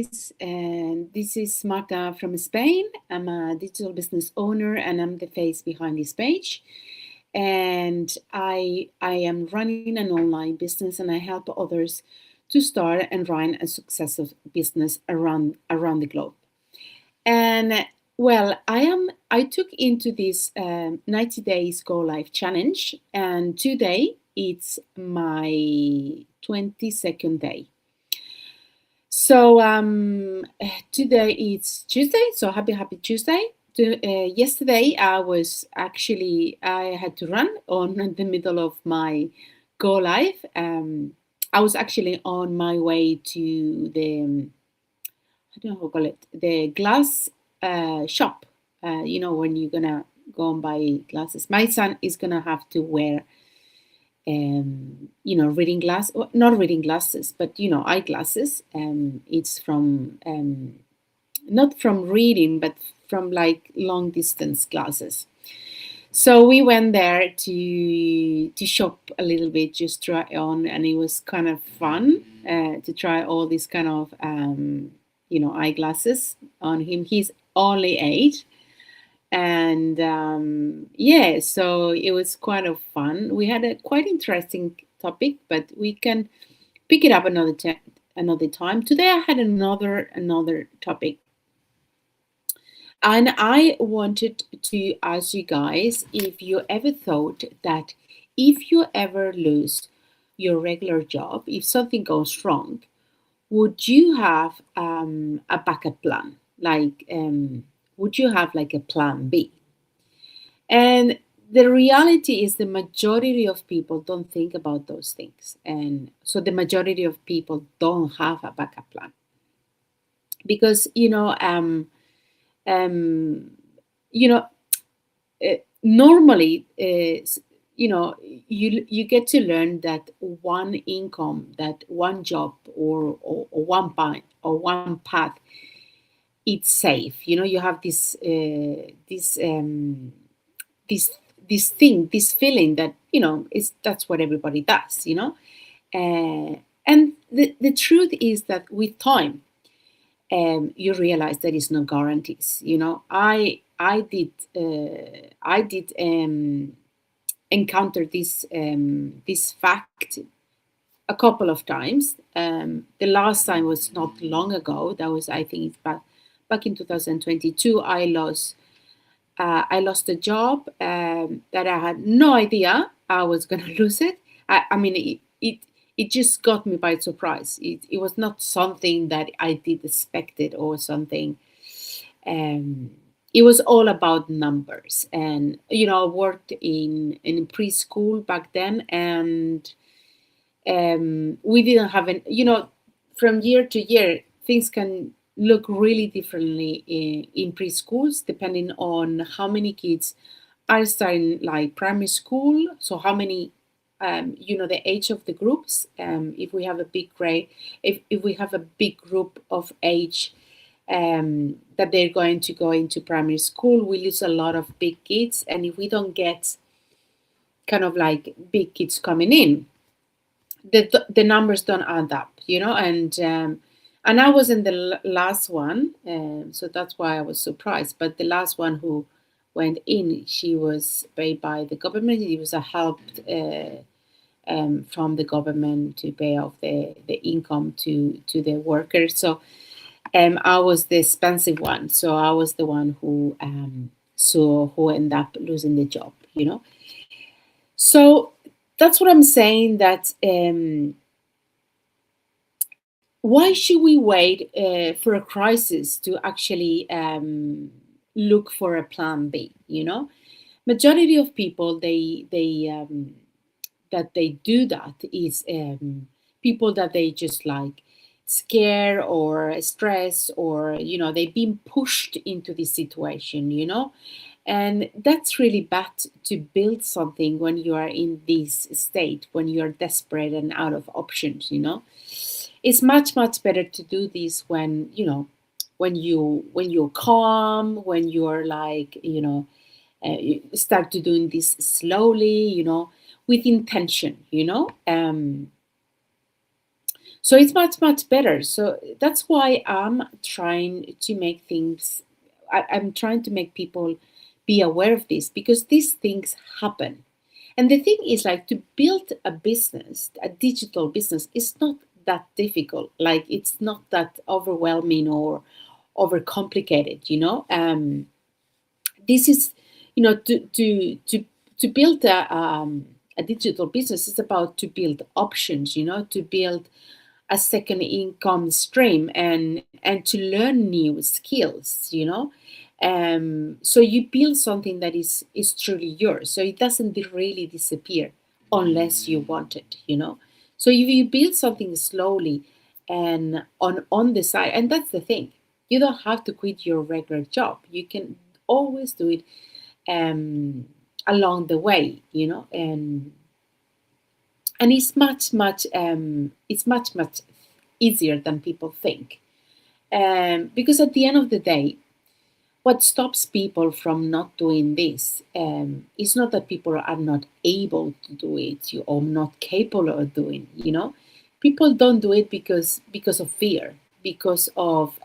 guys, and this is Marta from Spain. I'm a digital business owner and I'm the face behind this page. And I am running an online business and I help others to start and run a successful business around the globe. And well, I took into this 90 days go live challenge, and today it's my 22nd day. So today it's Tuesday, so happy Tuesday. Yesterday I had to run on the middle of my go live. I was actually on my way to the I don't know how to call it, the glass shop. When you're gonna go and buy glasses. My son is gonna have to wear reading glass, not reading glasses, but eyeglasses. It's from not from reading, but from like long distance glasses. So we went there to shop a little bit, just try on, and it was kind of fun to try all these kind of eyeglasses on him. He's only 8, and yeah, so it was quite of fun. We had a quite interesting topic, but we can pick it up another time. Today I had another topic, and I wanted to ask you guys if you ever thought that if you ever lose your regular job, if something goes wrong, would you have a backup plan? Like, would you have like a plan B? And the reality is the majority of people don't think about those things. And so the majority of people don't have a backup plan because, um, you know, normally, you get to learn that one income, that one job, or one path, it's safe. You have this this feeling that is that's what everybody does. And the truth is that with time, you realize there is no guarantees. I did encounter this fact a couple of times. The last time was not long ago. That was, I think, it's back in 2022. I lost a job that I had no idea I was going to lose it. I mean, it just got me by surprise. It was not something that I did expected or something. Um, it was all about numbers, and I worked in preschool back then, and we didn't have from year to year things can look really differently in preschools depending on how many kids are starting like primary school, so how many the age of the groups. If we have a big grade, if we have a big group of age that they're going to go into primary school, we lose a lot of big kids, and if we don't get kind of like big kids coming in, the numbers don't add up, and I wasn't the last one, so that's why I was surprised. But the last one who went in, she was paid by the government. It was a help from the government to pay off the income to the workers. So I was the expensive one. So I was the one who ended up losing the job. So that's what I'm saying. That why should we wait for a crisis to actually look for a plan B? Majority of people that they do that is people that they just like scare or stress, or they've been pushed into this situation. And that's really bad to build something when you are in this state, when you're desperate and out of options. It's much better to do this when when you're calm, when you're like you start to doing this slowly, with intention. So it's much better. So that's why I'm trying to make things. I'm trying to make people be aware of this, because these things happen. And the thing is, like, to build a business, a digital business, is not that difficult. Like, it's not that overwhelming or overcomplicated. This is, to build a digital business is about to build options. To build a second income stream, and to learn new skills. So you build something that is truly yours, so it doesn't really disappear unless you want it. So if you build something slowly and on the side, and that's the thing, you don't have to quit your regular job. You can always do it um, along the way. And it's much easier than people think, because at the end of the day, what stops people from not doing this is not that people are not able to do it, or not capable of doing. People don't do it because of fear, because of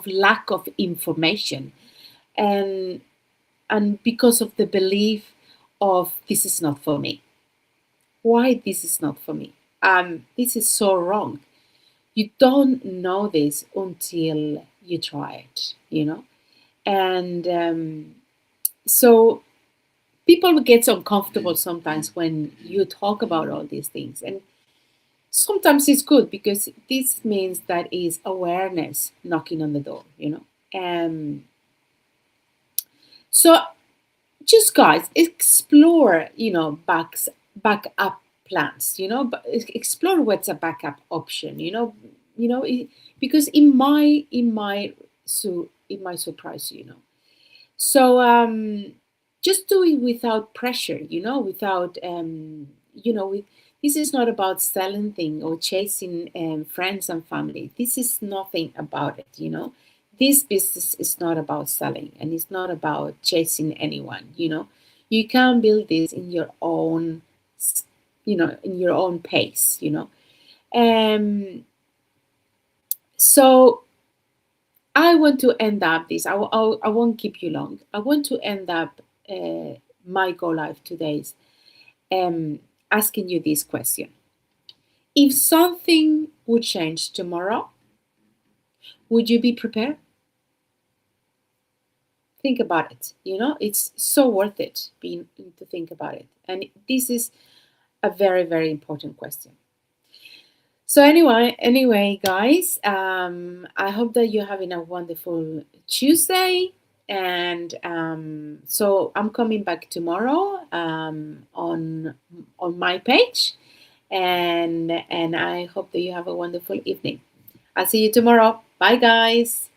lack of information, and because of the belief of, this is not for me. Why this is not for me? This is so wrong. You don't know this until you try it. And so people get uncomfortable sometimes when you talk about all these things, and sometimes it's good, because this means that is awareness knocking on the door. So just, guys, explore, backup plans, but explore what's a backup option, because it might surprise you. So just do it without pressure, without this is not about selling thing or chasing friends and family. This is nothing about it. This business is not about selling, and it's not about chasing anyone. You can build this in your own, pace. um so I want to end up this. I won't keep you long. I want to end up my Go Live today's um, asking you this question. If something would change tomorrow, would you be prepared? Think about it. It's so worth it being to think about it. And this is a very, very important question. So anyway, guys, I hope that you're having a wonderful Tuesday, and so I'm coming back tomorrow on my page, and I hope that you have a wonderful evening. I'll see you tomorrow. Bye, guys.